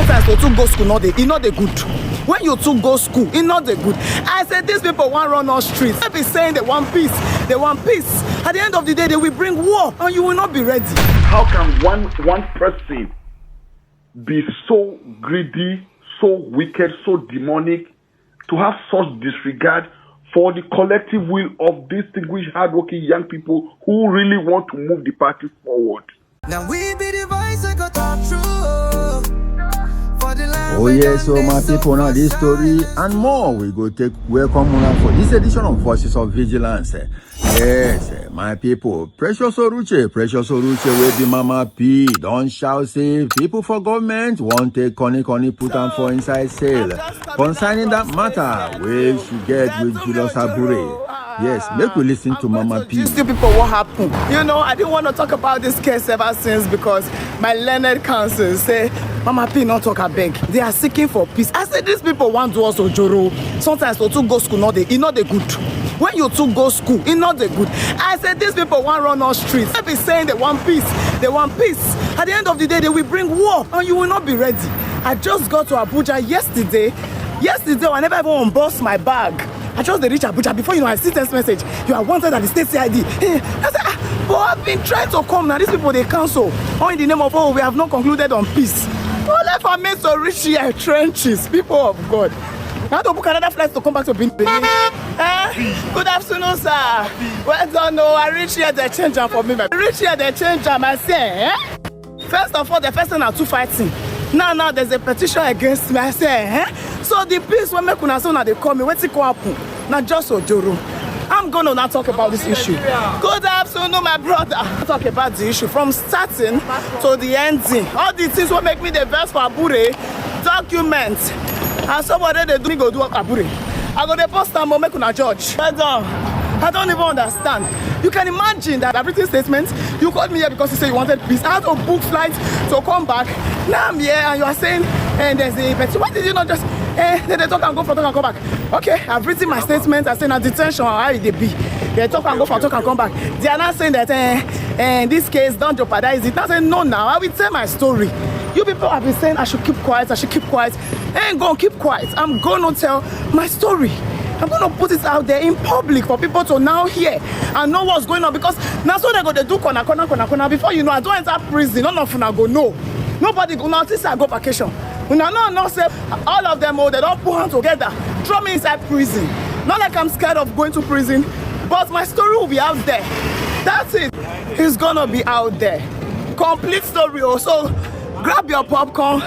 Sometimes you two go school, not the good. When you two go school, it's not the good. I said these people want run on streets. They be saying they want peace. They want peace. At the end of the day, they will bring war, and you will not be ready. How can one person be so greedy, so wicked, so demonic, to have such disregard for the collective will of distinguished, hardworking young people who really want to move the party forward? Now we be the voice that got talk true. Oh yes, so my people, now this story and more we go take welcome for this edition of Voices of Vigilance. Yes, my people, precious Oruche, will be Mama P. Don't shout, say people for government won't take Connie put on for inside sale. Concerning that matter, we should get with Julius Abure. Yes, make we listen to Mama P. These people, what happened? You know, I didn't want to talk about this case ever since because my learned counsel say, Mama P, not talk a beg. They are seeking for peace. I said, these people want to also Joro. Sometimes you two go school, not the good. When you two go school, it's not the good. I said, these people want run on streets. They be saying they want peace. They want peace. At the end of the day, they will bring war, and you will not be ready. I just got to Abuja yesterday. I never even unboxed my bag. I just reached Abuja before I see text message. You are wanted at the state CID. I said, but I've been trying to come now. These people they cancel. All in the name of we have not concluded on peace. Well, let for me to reach here trenches, people of God. I have to book another flight to come back to Benin. Good afternoon, sir. Well done. I reach here they change for me. I say, first of all, the first thing are two fighting. Now there's a petition against me. I say, so the peace when make una so now they call me. What's it go happen? Now just Ojoro. I'm gonna now talk about this issue. Good afternoon, my brother. I'll talk about the issue from starting to the ending. All these things will make me the best for Abure. Documents. And somebody they do go do Abure. I go the post and make una judge. But I don't even understand. You can imagine that everything statement, you called me here because you said you wanted peace. I had to book flight to come back. Now I'm here and you are saying, and there's a petition. Why did you not just, then they talk and go for talk and come back? Okay, I've written my statement. I say now detention, how they be. They talk and go for talk and come back. They are not saying that in this case, don't jeopardize it. I say no now, I will tell my story. You people have been saying I should keep quiet. I ain't gonna keep quiet. I'm gonna tell my story. I'm gonna put it out there in public for people to now hear and know what's going on, because now so they're gonna do corner. Before you know, I don't enter prison. None of them go no. Nobody go notice I go vacation. When I know say all of them they don't put hands together, throw me inside prison. Not like I'm scared of going to prison, but my story will be out there. That's it. It's gonna be out there. Complete story also. Grab your popcorn.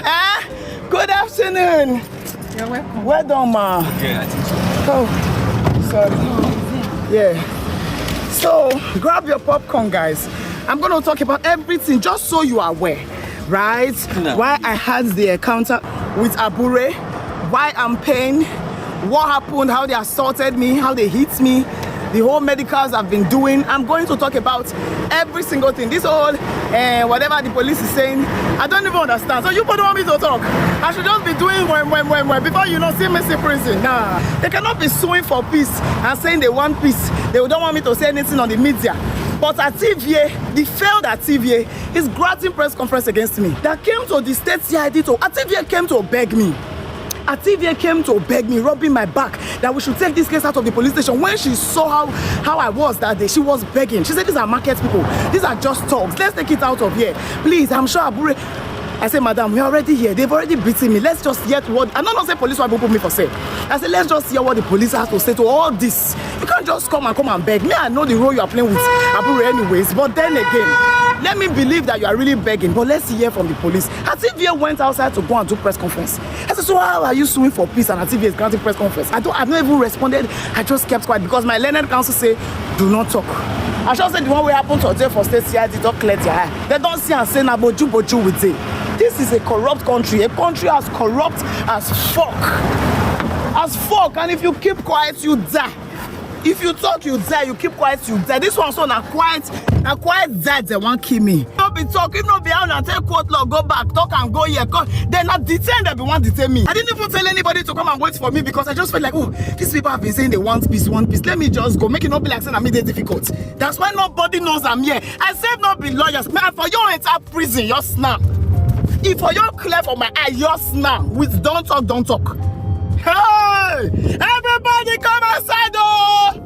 Good afternoon. You're welcome. Well done, ma. Yeah, oh, sorry. Yeah. So, grab your popcorn, guys. I'm going to talk about everything just so you are aware, right? No. Why I had the encounter with Abure, why I'm paying, what happened, how they assaulted me, how they hit me, the whole medicals I've been doing. I'm going to talk about every single thing. This whole, whatever the police is saying, I don't even understand. So you don't want me to talk. I should just be doing when before you know see me in prison. Nah, they cannot be suing for peace and saying they want peace. They don't want me to say anything on the media. But at TVA, the failed at TVA is granting press conference against me. That came to the state CID to, at TVA came to beg me. Ativia came to beg me, rubbing my back, that we should take this case out of the police station. When she saw how I was that day, she was begging. She said, these are market people. These are just thugs. Let's take it out of here. Please, I'm sure Abure. I said, madam, we're already here. They've already beaten me. Let's just hear what... I'm not saying police will put me for sale. I said, let's just hear what the police has to say to all this. You can't just come and beg. Me, I know the role you are playing with Abure anyways. But then again, let me believe that you are really begging. But let's hear from the police. Ativia went outside to go and do press conference. I said, so how are you suing for peace and Ativia is granting press conference? I've not even responded. I just kept quiet because my learned counsel say, do not talk. I just said the one way happened today for state CID, don't clear their eye. They don't see and say, na boju with it. This is a corrupt country. A country as corrupt as fuck. As fuck. And if you keep quiet, you die. If you talk, you die. You keep quiet, you die. This one so na quiet dead. They won't kill me. Don't be talking. Don't be out and take court law. Go back. Talk and go here. They're not detained. They want to detain me. I didn't even tell anybody to come and wait for me because I just felt like, oh, these people have been saying they want peace. Let me just go. Make it not be like saying I'm immediately difficult. That's why nobody knows I'm here. I said not be lawyers. Man, for your entire prison, your snap. If for you clear for my eye, yours now with don't talk, don't talk. Hey, everybody come outside, oh!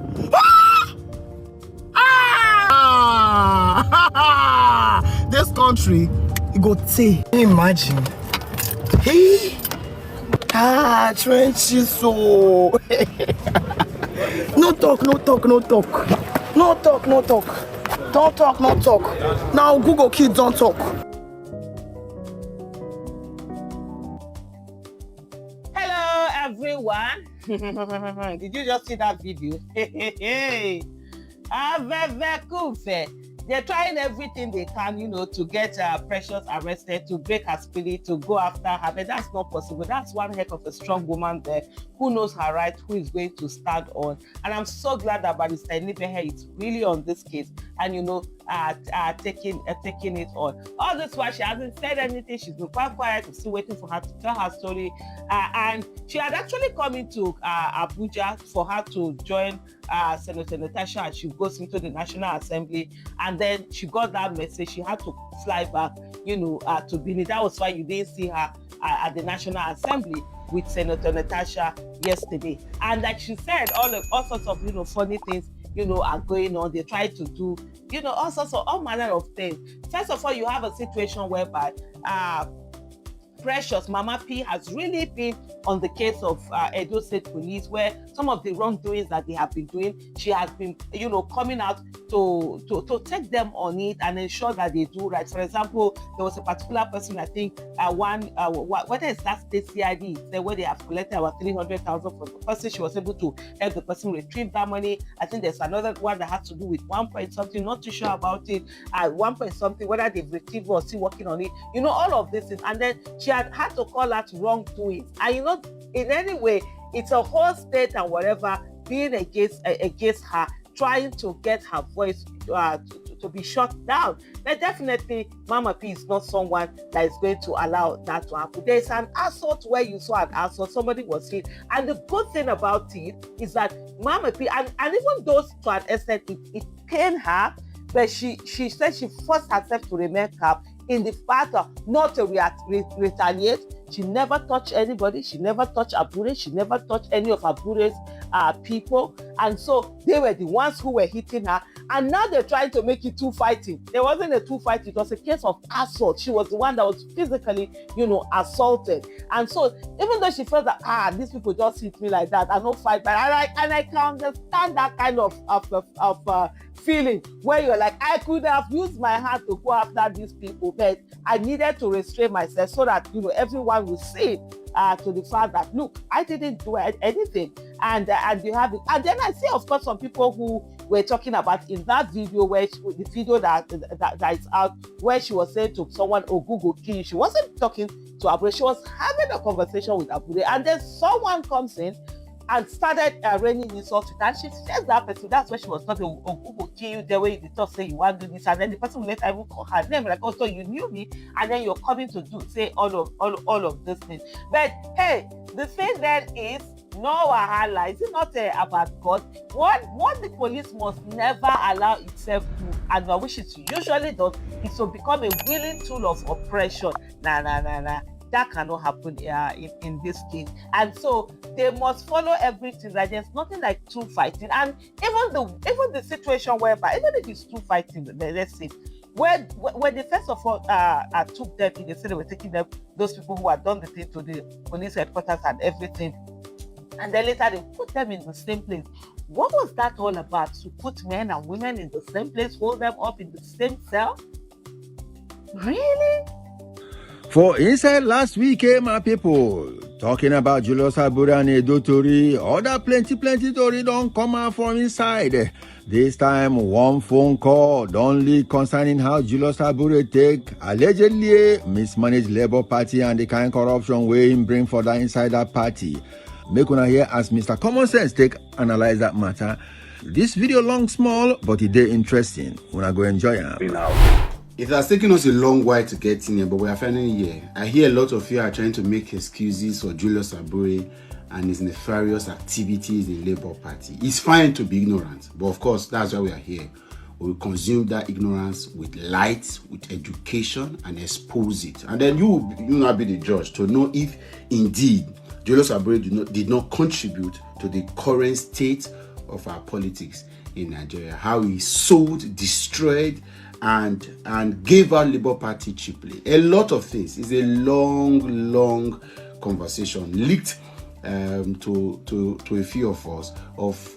This country, you go say, imagine. Hey, trenches so. No talk, no talk, no talk. No talk, no talk. Don't talk, no talk. Now Google kids don't talk. Hello, everyone. Did you just see that video? They're trying everything they can, to get Precious arrested, to break her spirit, to go after her, but that's not possible. That's one heck of a strong woman there who knows her right, who is going to stand on. And I'm so glad that Barrister Nibehe is really on this case and, taking it on. All this while she hasn't said anything. She's been quite quiet. We're still waiting for her to tell her story. And she had actually come into Abuja for her to join Senator Natasha as she goes into the National Assembly, and then she got that message. She had to fly back, to Benin. That was why you didn't see her at the National Assembly with Senator Natasha yesterday. And like she said, all sorts of funny things are going on. They try to do all manner of things. First of all, you have a situation whereby Precious Mama P has really been on the case of Edo State Police, where some of the wrongdoings that they have been doing, she has been, coming out to take them on it and ensure that they do right. For example, there was a particular person, I think, whether it's that state CID, where they have collected about 300,000 from the person. She was able to help the person retrieve that money. I think there's another one that has to do with 1 point something, not too sure about it, 1 point something, whether they've retrieved or still working on it. All of this things. And then she had to call out wrongdoings. And in any way, it's a whole state and whatever being against her, trying to get her voice to be shut down. But definitely, Mama P is not someone that is going to allow that to happen. There's an assault where you saw an assault, somebody was hit. And the good thing about it is that Mama P, and even those to an extent, it pained her, but she said she forced herself to remain calm in the fact of not to retaliate. She never touched anybody. She never touched Abure. She never touched any of Abure's people. And so they were the ones who were hitting her. And now they're trying to make it two fighting. There wasn't a two fight. It was a case of assault. She was the one that was physically, assaulted. And so even though she felt that, these people just hit me like that, I don't fight back. And I can understand that kind of feeling where you're like, I could have used my hand to go after these people, but I needed to restrain myself so that, everyone will see to the fact that, look, I didn't do anything. And you have it. And then I see, of course, some people who were talking about in that video, the video that is out, where she was saying to someone, Google key. She wasn't talking to Abure. She was having a conversation with Abure. And then someone comes in and started raining insults with her. And she says that person, that's where she was talking, Google kill you the way you talk, say you want to do this. And then the person will later even call her name, like, so you knew me, and then you're coming to say all of this thing. But hey, the thing then is, no wahala. Is it not about God? What the police must never allow itself to, and which it usually does, is to become a willing tool of oppression. Nah. That cannot happen in this case. And so they must follow everything. Right? There's nothing like two fighting. And even the situation whereby, even if it's two fighting, let's say, when they first of all took them, they said they were taking them, those people who had done the thing to the police headquarters and everything. And then later they put them in the same place. What was that all about? To put men and women in the same place, hold them up in the same cell? Really? For inside last week, my people, talking about Julius Abure and Edo Tori, other plenty Tori don't come out from inside. This time, one phone call don't leak concerning how Julius Abure take allegedly mismanaged Labour Party and the kind of corruption wey him bring for that inside that party. Make una hear as Mr. Common Sense take analyze that matter. This video long small, but it dey interesting. Una go enjoy it. It has taken us a long while to get in here, but we are finally here. I hear a lot of you are trying to make excuses for Julius Abure and his nefarious activities in Labour Party. It's fine to be ignorant, but of course, that's why we are here. We will consume that ignorance with light, with education, and expose it. And then you now be the judge to know if indeed Julius Abure did not contribute to the current state of our politics in Nigeria. How he sold, destroyed, and gave our Labour Party cheaply. A lot of things. It's a long conversation leaked to a few of us of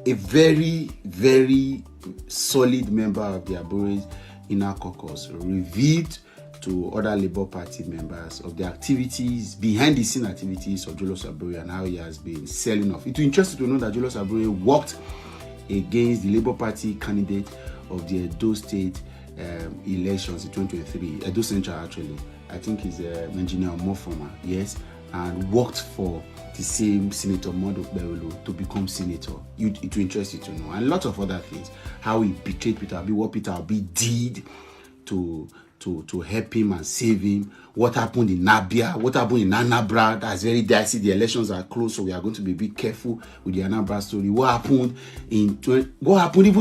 a very solid member of the Abure's inner caucus revealed to other Labour Party members of the activities, behind the scene activities of Julius Abure and how he has been selling off. It will interest you to know that Julius Abure worked against the Labour Party candidate of the Edo State elections in 2023, Edo Central actually. I think he's Engineer Mofoma, yes, and worked for the same Senator Mondo Berolo to become senator. It will interest you to know. And a lot of other things. How he betrayed Peter Obi, what Peter Obi did to help him and save him. What happened in Nabia, what happened in Anambra. That's very dicey. The elections are close, so we are going to be a bit careful with the Anambra story. What happened even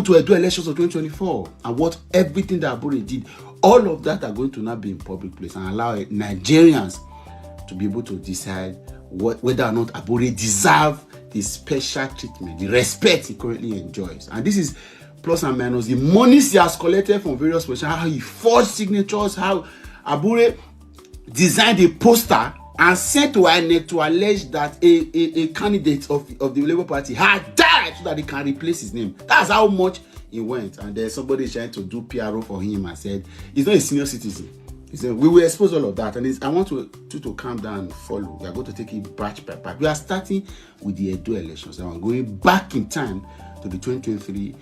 to Edo elections of 2024, and what everything that Abure did. All of that are going to now be in public place and allow Nigerians to be able to decide whether or not Abure deserve the special treatment, the respect he currently enjoys. And this is plus and minus the monies he has collected from various positions, how he forged signatures, how Abure designed a poster and sent to INEC to allege that a candidate of the Labour Party had died so that they can replace his name. That's how much he went. And there's somebody trying to do PRO for him and said he's not a senior citizen. He said we will expose all of that. And I want you to calm down and follow. We are going to take it batch by batch. We are starting with the Edo elections and we're going back in time to the 2023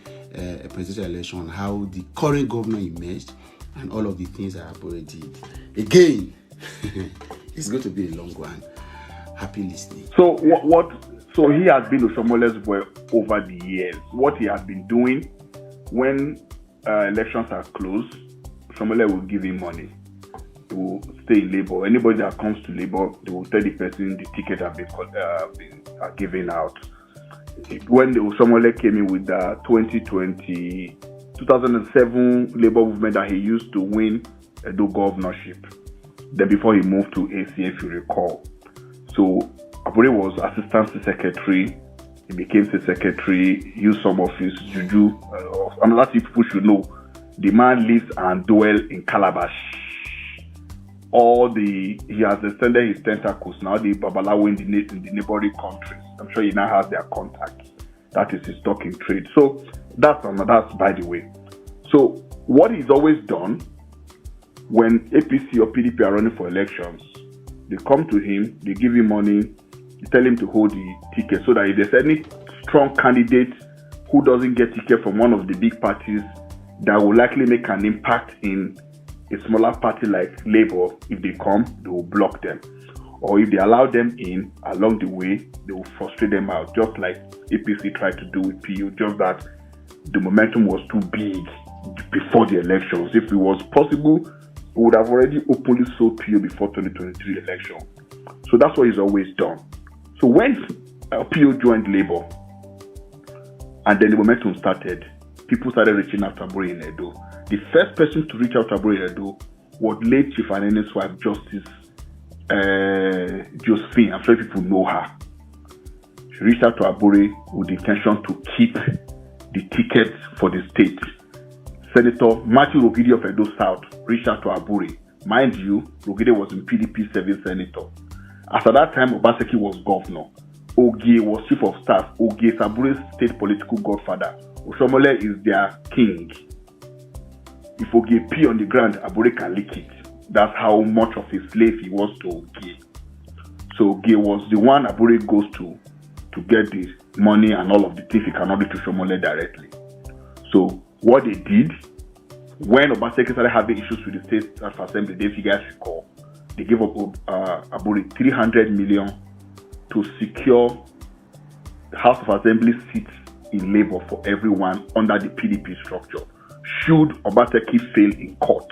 presidential election, how the current governor emerged and all of the things that Abure did. Again, it's going to be a long one. Happy listening. So So he has been with Oshomole's boy over the years. What he has been doing when elections are closed, Oshomole will give him money. He will stay in Labour. Anybody that comes to Labour, they will tell the person the ticket have been given out. When the Oshomole came in with the 2007 Labour movement that he used to win Edo governorship, then before he moved to AC, if you recall. So Abure was assistant secretary. He became state secretary, used some of his juju. Another thing people should know, the man lives and dwells in Calabash. He has extended his tentacles now, the Babalawo in the neighboring countries. I'm sure he now has their contacts. That is his stock in trade. So that's by the way. So what he's always done when APC or PDP are running for elections, they come to him, they give him money, they tell him to hold the ticket so that if there's any strong candidate who doesn't get ticket from one of the big parties that will likely make an impact in a smaller party like Labour, if they come, they will block them. Or if they allow them in along the way, they will frustrate them out, just like APC tried to do with PU, just that the momentum was too big before the elections. If it was possible, we would have already openly sold PU before 2023 election. So that's what he's always done. So when PU joined Labour, and then the momentum started, people started reaching out to Abure in Edo. The first person to reach out to Abure in Edo was late Chief Anene's wife, Justice Josephine. I'm sure people know her. She reached out to Abure with the intention to keep the tickets for the state. Senator Matthew Rogide of Edo South reached out to Abure. Mind you, Rogide was in PDP serving senator. As at that time, Obaseki was governor. Ogie was chief of staff. Ogie is Abure's state political godfather. Oshomole is their king. If Ogie pee on the ground, Abure can lick it. That's how much of a slave he was to Ogie. So Ogie was the one Abure goes to get the money and all of the things he cannot do to Oshomole directly. So what they did, when Obaseki started having issues with the state assembly, if you guys recall, they gave up Abure 300 million to secure House of Assembly seats in Labour for everyone under the PDP structure. Should Obaseki fail in court,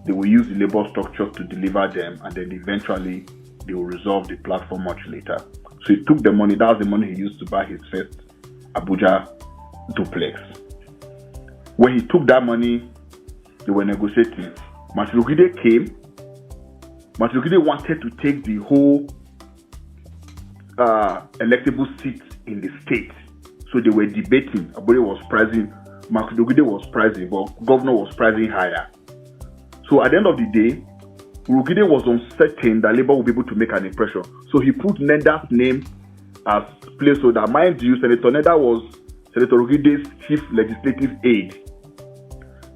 they will use the Labour structure to deliver them, and then eventually they will resolve the platform much later. So he took the money. That was the money he used to buy his first Abuja duplex. When he took that money, they were negotiating. Maturugide came. Maturugide wanted to take the whole electable seats in the state. So they were debating. Abure was pricing, Maturugide was pricing, but governor was pricing higher. So at the end of the day, Urugide was uncertain that Labour would be able to make an impression. So he put Neda's name as placeholder. Mind you, Senator Neda was Senator Urugide's chief legislative aide.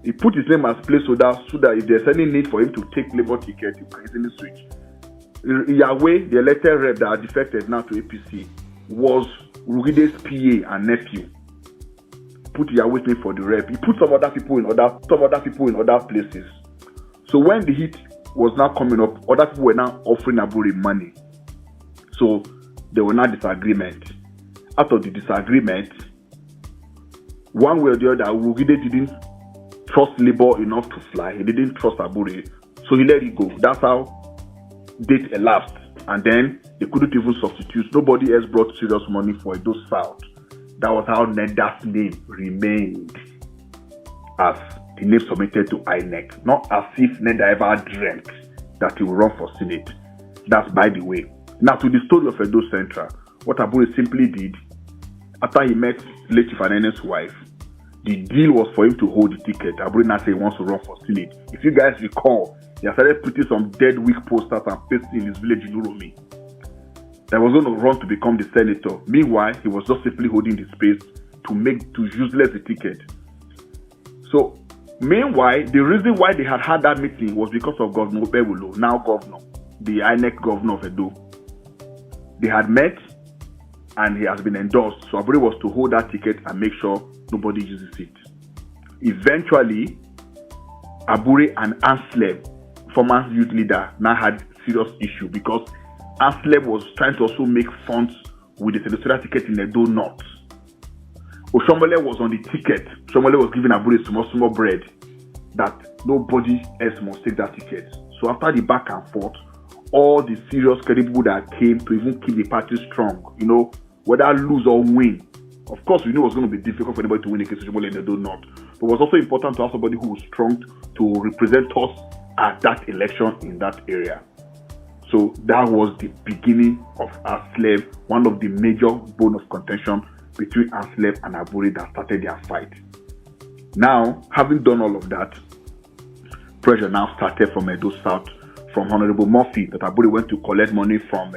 He put his name as placeholder so that if there's any need for him to take Labour ticket, he can easily switch. Yahweh, the elected rep that had defected now to APC, was Urugide's PA and nephew. Put Yahweh's name for the rep. He put some other people in other places. So when the heat was now coming up, other people were now offering Abure money. So there was now disagreement. Out of the disagreement, one way or the other, Urugide didn't trust Labour enough to fly. He didn't trust Abure, so he let it go. That's how date elapsed, and then they couldn't even substitute. Nobody else brought serious money for Edo South. That was how Neda's name remained as the name submitted to INEC. Not as if Neda ever dreamt that he would run for Senate. That's by the way. Now to the story of Edo Central, what Abure simply did, after he met late Chief Anene's wife, the deal was for him to hold the ticket. Abure now said he wants to run for Senate. If you guys recall, he started putting some dead weak posters and pasting in his village in Uromi that was going to run to become the senator. Meanwhile, he was just simply holding the space to useless the ticket. So, meanwhile, the reason why they had that meeting was because of Governor Obebulo, now governor, the INEC governor of Edo. They had met and he has been endorsed. So Abure was to hold that ticket and make sure nobody uses it. Eventually, Abure and Anslem, former youth leader, now had serious issue because Anslem was trying to also make funds with the senatorial ticket in Edo North. Oshombole was on the ticket. Oshombole was giving Abure small bread that nobody else must take that ticket. So after the back and forth, all the serious credible that came to even keep the party strong, whether lose or win. Of course, we knew it was going to be difficult for anybody to win against Oshombole in Edo North. But it was also important to have somebody who was strong to represent us at that election in that area. So that was the beginning of Anslem, one of the major bone of contention between Anslem and Abure that started their fight. Now, having done all of that, pressure now started from Edo South, from Honorable Murphy, that Abure went to collect money from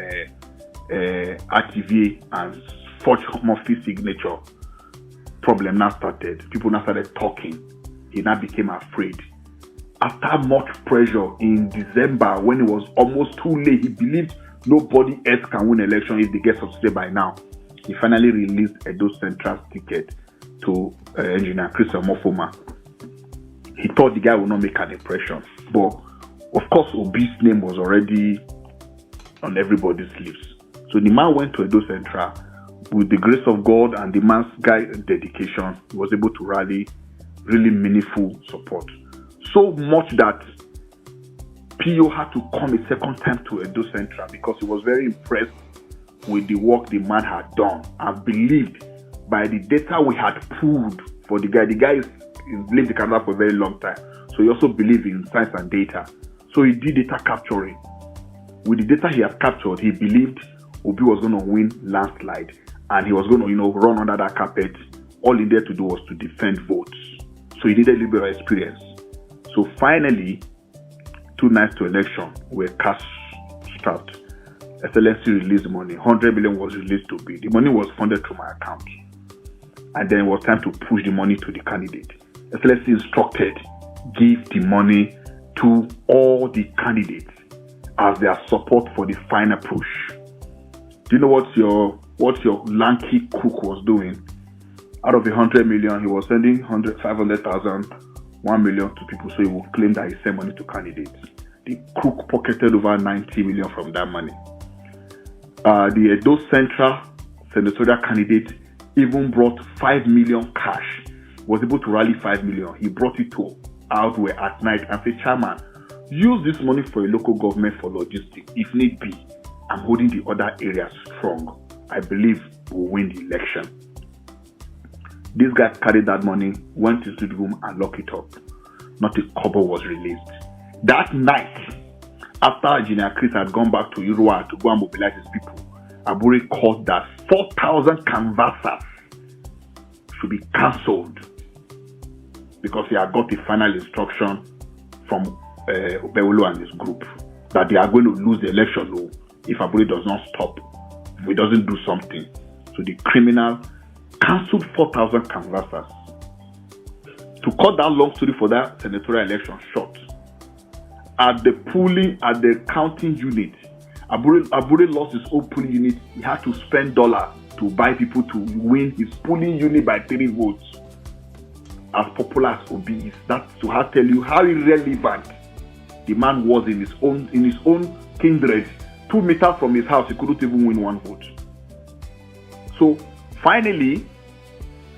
RTV and forge Murphy's signature. Problem now started. People now started talking. He now became afraid. After much pressure in December, when it was almost too late, he believed nobody else can win election if they get succeeded by now. He finally released Edo Central's ticket to Engineer Chris Omofoma. He thought the guy would not make an impression. But, of course, Obi's name was already on everybody's lips. So the man went to Edo Central. With the grace of God and the man's dedication, he was able to rally really meaningful support. So much that PO had to come a second time to Edo Central because he was very impressed with the work the man had done and believed by the data we had pulled for the guy. The guy is lived in Canada for a very long time. So he also believed in science and data. So he did data capturing. With the data he had captured, he believed Obi was going to win landslide and he was going to, run under that carpet. All he needed to do was to defend votes. So he needed a little bit of experience. So finally, 2 nights to election, were cash strapped. Excellency released money. 100 million was released to be. The money was funded through my account. And then it was time to push the money to the candidate. Excellency instructed, give the money to all the candidates as their support for the final push. Do you know what your lanky cook was doing? Out of 100 million, he was sending 500,000, 1 million to people, so he would claim that he sent money to candidates. The crook pocketed over 90 million from that money. The Edo Central senatorial candidate even brought 5 million cash, was able to rally 5 million. He brought it to Outway at night and said, Chairman, use this money for a local government for logistics. If need be, I'm holding the other areas strong. I believe we'll win the election. This guy carried that money, went into the room and locked it up. Not a kobo was released. That night, after Engineer Chris had gone back to Urua to go and mobilize his people, Abure called that 4,000 canvassers should be cancelled because he had got a final instruction from Obeolo and his group that they are going to lose the election if Abure does not stop, if he doesn't do something. So the criminal cancelled 4,000 canvassers. To cut that long story for that senatorial election short, at the counting unit, Abure lost his own polling unit. He had to spend dollar to buy people to win his polling unit by 3 votes. As popular as Obi is, that's to tell you how irrelevant the man was in his own kindred. 2 meters from his house, he couldn't even win 1 vote. So finally,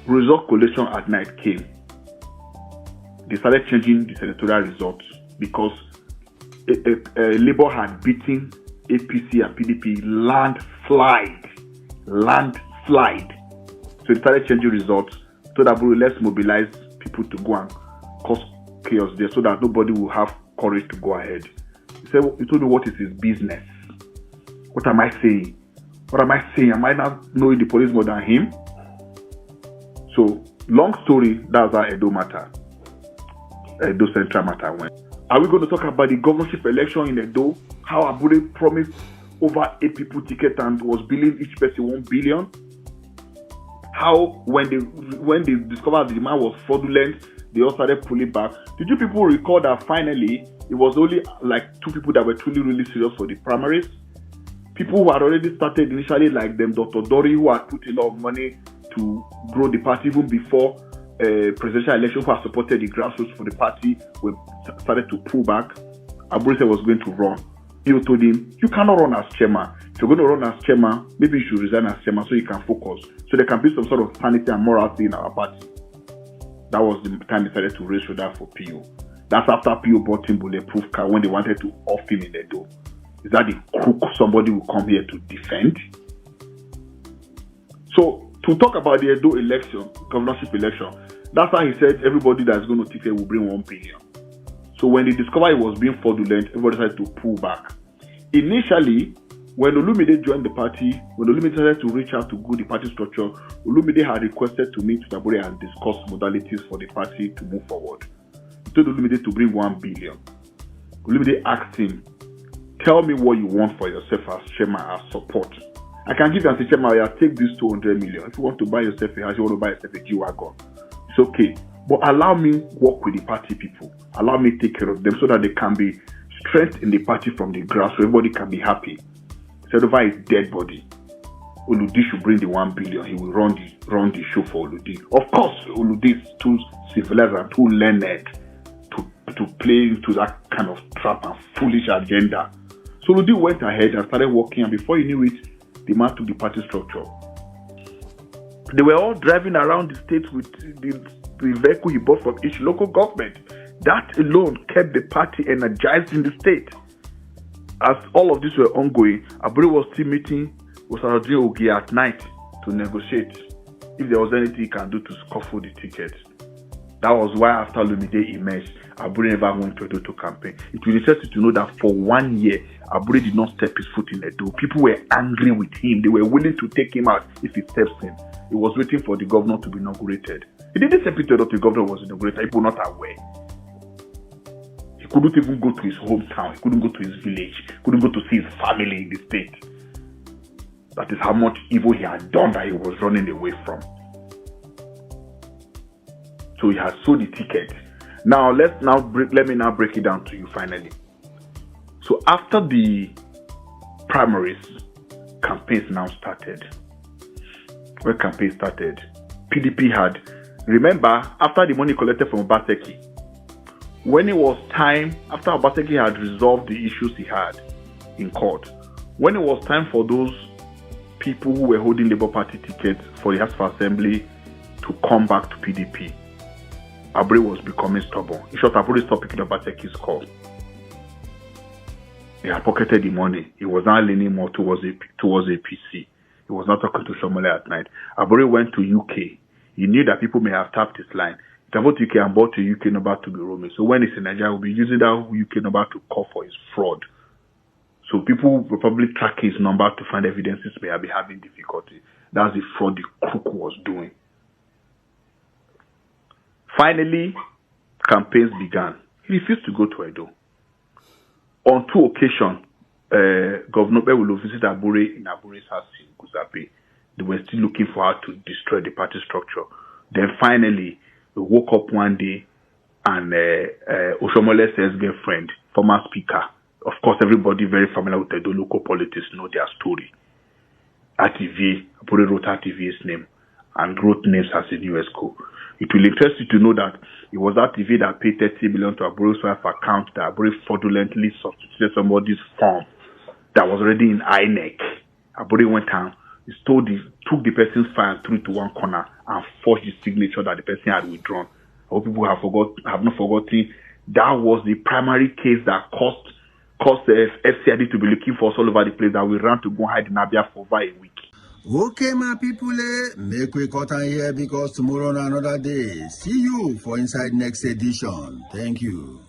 result collation at night came. They started changing the senatorial results because Labour had beaten APC and PDP landslide. So they started changing results so that let's mobilize people to go and cause chaos there so that nobody will have courage to go ahead. He said, he told me what is his business. What am I saying? Am I not knowing the police more than him? So, long story, that's how Edo Central matter went. Are we going to talk about the governorship election in Edo? How Abure promised over 8 people ticket and was billing each person 1 billion? How when they discovered the man was fraudulent, they all started pulling back. Did you people recall that finally it was only like 2 people that were truly really serious for the primaries? People who had already started initially, like them, Dr. Dori, who had put a lot of money to grow the party even before presidential election, who had supported the grassroots for the party, started to pull back. Abure said was going to run. He told him, you cannot run as chairman. If you're going to run as chairman, maybe you should resign as chairman so you can focus. So there can be some sort of sanity and morality in our party. That was the time they decided to raise shoulder for PO. That's after PO bought him bulletproof car when they wanted to off him in the door. Is that the crook somebody will come here to defend? So, to talk about the Edo election, governorship election, that's how he said everybody that's going to ticket will bring 1 billion. So when they discovered he was being fraudulent, everybody decided to pull back. Initially, when Olumide joined the party, when Olumide started to reach out to go the party structure, Olumide had requested to meet with Abure and discuss modalities for the party to move forward. He told Olumide to bring 1 billion. Olumide asked him, tell me what you want for yourself as chairman, as support. I can give you as a chairman, I'll take this 200 million. If you want to buy yourself a house, you want to buy yourself a G-Wagon, it's okay. But allow me work with the party people. Allow me take care of them so that they can be strength in the party from the grass, so everybody can be happy. Instead of his dead body, Oludi should bring the 1 billion. He will run the show for Oludi. Of course, Oludi is too civilized and too learned to play into that kind of trap and foolish agenda. So Oludi went ahead and started working, and before he knew it, the man took the party structure. They were all driving around the state with the vehicle he bought from each local government. That alone kept the party energized in the state. As all of this were ongoing, Abure was still meeting with Saradin Ogie at night to negotiate if there was anything he can do to scuffle the ticket. That was why after Olumide emerged, Abure never went to Edo to campaign. It will interest you to know that for 1 year, Abure did not step his foot in Edo. People were angry with him. They were willing to take him out if he steps in. He was waiting for the governor to be inaugurated. He didn't step into Edo till the governor was inaugurated. People were not aware. He couldn't even go to his hometown. He couldn't go to his village. He couldn't go to see his family in the state. That is how much evil he had done that he was running away from. So he has sold the ticket. Now let me now break it down to you finally. So after the primaries, campaigns now started. When campaign started, PDP had, remember, after the money collected from Obaseki, when it was time, after Obaseki had resolved the issues he had in court, when it was time for those people who were holding Labour Party tickets for the House of Assembly to come back to PDP, Abure was becoming stubborn. In short, Abure stopped picking up Obaseki's call. He had pocketed the money. He was now leaning more towards APC. He was not talking to Shomole at night. Abure went to UK. He knew that people may have tapped his line. He can vote UK and bought a UK number to be roaming. So when he's in Nigeria, he'll be using that UK number to call for his fraud. So people will probably track his number to find evidences may be having difficulty. That's the fraud the crook was doing. Finally, campaigns began. He refused to go to Edo. On 2 occasions, Governor Be will visit Abure in Abure's house in Guzape. They were still looking for how to destroy the party structure. Then finally, we woke up one day and Oshomole's ex-girlfriend, former speaker, of course, everybody very familiar with the local politics know their story. RTV, Abure wrote RTV's name and wrote names as a new ESCO. It will interest you to know that it was RTV that paid 30 million to Abure's wife account that Abure fraudulently substituted somebody's form that was already in INEC. Abure went down, he took the person's file and threw it to one corner and forged the signature that the person had withdrawn. I hope people have not forgotten that was the primary case that caused the FCID to be looking for us all over the place, that we ran to go hide in Abia for over a week. Okay, my people, make we cut on here because tomorrow on another day. See you for inside next edition. Thank you.